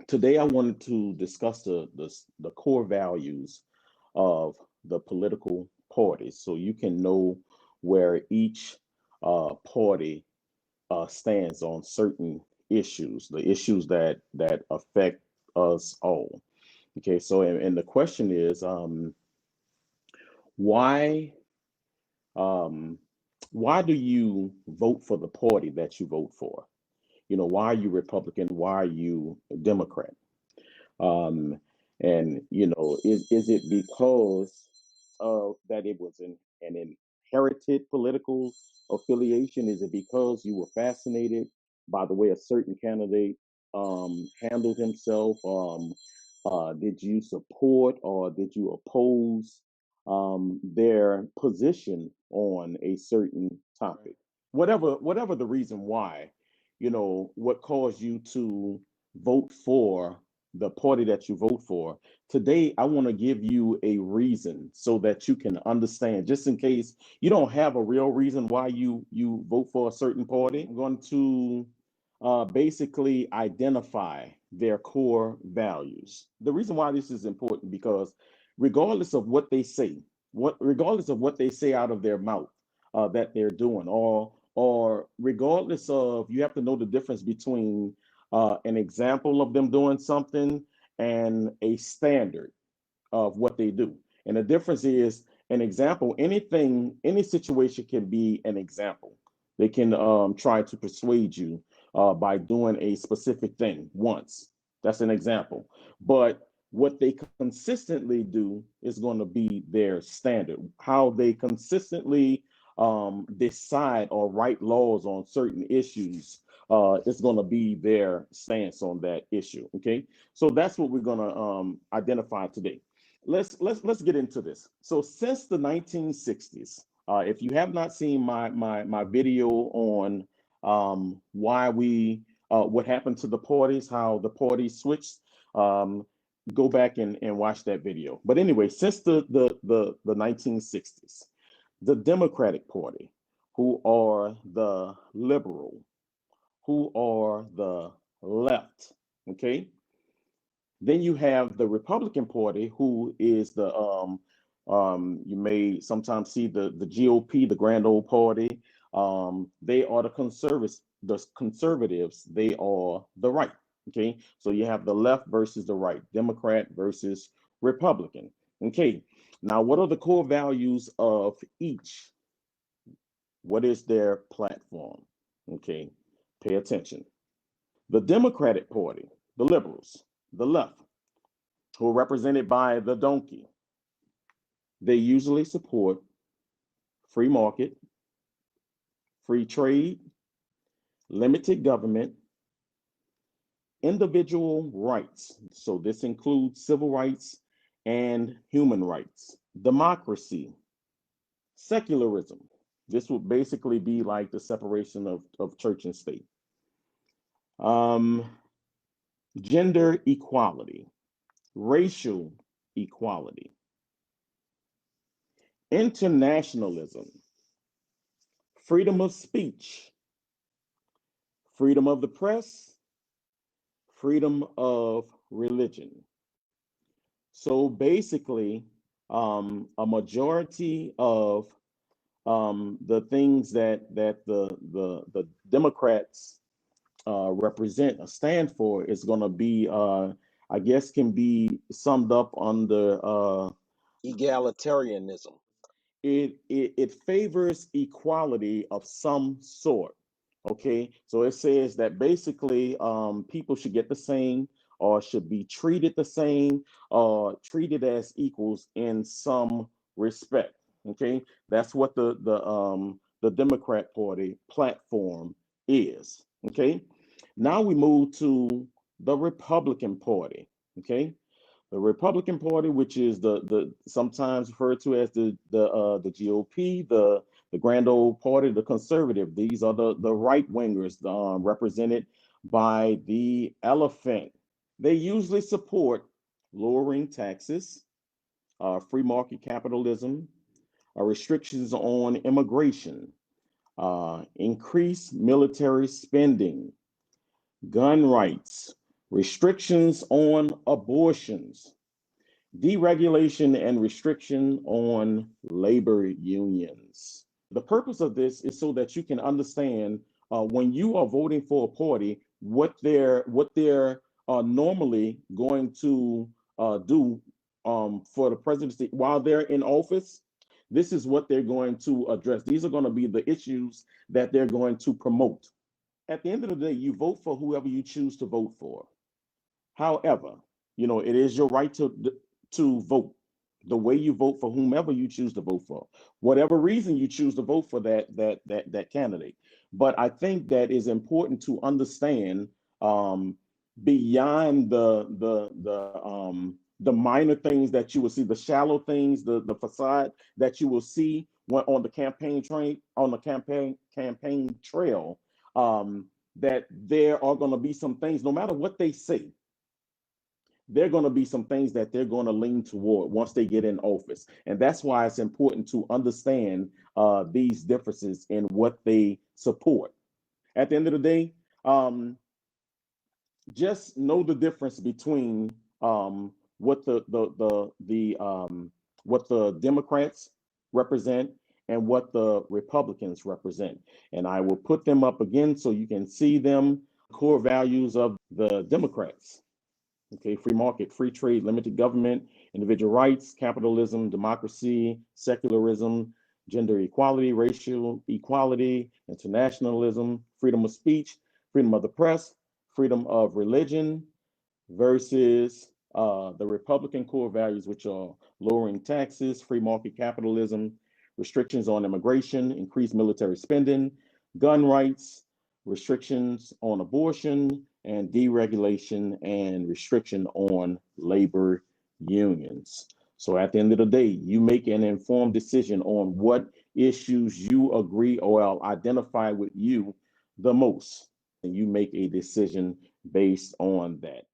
Today, I wanted to discuss the core values of the political parties, so you can know where each party stands on certain issues, the issues that affect us all. Okay, so and the question is, why um, why do you vote for the party that you vote for? Why are you Republican? Why are you Democrat? Um, and is it because of that it was an inherited political affiliation? Is it because you were fascinated by the way a certain candidate handled himself? Did you support or did you oppose their position on a certain Right. topic? Whatever the reason why, what caused you to vote for the party that you vote for. Today, I want to give you a reason so that you can understand, just in case you don't have a real reason why you vote for a certain party. I'm going to basically identify their core values. The reason why this is important because regardless of what they say, regardless of what they say out of their mouth that they're doing, or regardless of, you have to know the difference between an example of them doing something and a standard of what they do. And the difference is an example, any situation can be an example. They can try to persuade you by doing a specific thing once. That's an example. But what they consistently do is going to be their standard. How they consistently decide or write laws on certain issues is going to be their stance on that issue. Okay, so that's what we're going to identify today. Let's get into this. So since the 1960s, if you have not seen my video on why we what happened to the parties, how the parties switched, um, go back and watch that video. But anyway, since the 1960s, the Democratic Party, who are the liberal, who are the left, okay, then you have the Republican Party, who is the you may sometimes see the GOP, the Grand Old Party. They are the conservatives. They are the right. Okay, so you have the left versus the right, Democrat versus Republican. Okay, now what are the core values of each? What is their platform? Okay, pay attention. The Democratic Party, the liberals, the left, who are represented by the donkey, they usually support free market, free trade, limited government, individual rights. So this includes civil rights and human rights, democracy, secularism. This would basically be like the separation of church and state. Um, Gender equality, racial equality, internationalism, freedom of speech, freedom of the press, freedom of religion. So basically, a majority of the things that the Democrats represent or stand for is going to be, I guess, can be summed up under Egalitarianism. it favors equality of some sort. Okay, so it says that basically people should get the same or should be treated the same or treated as equals in some respect. Okay, that's what the Democrat Party platform is. Okay, now we move to the Republican Party. Okay, the Republican Party, which is the sometimes referred to as the GOP, the Grand Old Party, the conservative. These are the right wingers represented by the elephant. They usually support lowering taxes, free market capitalism, restrictions on immigration, increased military spending, gun rights, restrictions on abortions, deregulation and restriction on labor unions. The purpose of this is so that you can understand when you are voting for a party what they're normally going to do for the presidency while they're in office. This is what they're going to address. These are going to be the issues that they're going to promote. At the end of the day, you vote for whoever you choose to vote for. However, it is your right to vote the way you vote for whomever you choose to vote for, whatever reason you choose to vote for that candidate. But I think that is important to understand beyond the minor things that you will see, the shallow things, the facade that you will see when on the campaign trail. That there are going to be some things, no matter what they say, there are going to be some things that they're going to lean toward once they get in office. And that's why it's important to understand these differences in what they support. At the end of the day, just know the difference between what what the Democrats represent and what the Republicans represent. And I will put them up again so you can see them. Core values of the Democrats. Okay, free market, free trade, limited government, individual rights, capitalism, democracy, secularism, gender equality, racial equality, internationalism, freedom of speech, freedom of the press, freedom of religion, versus the Republican core values, which are lowering taxes, free market capitalism, restrictions on immigration, increased military spending, gun rights, restrictions on abortion, and deregulation and restriction on labor unions. So at the end of the day, you make an informed decision on what issues you agree or identify with you the most, and you make a decision based on that.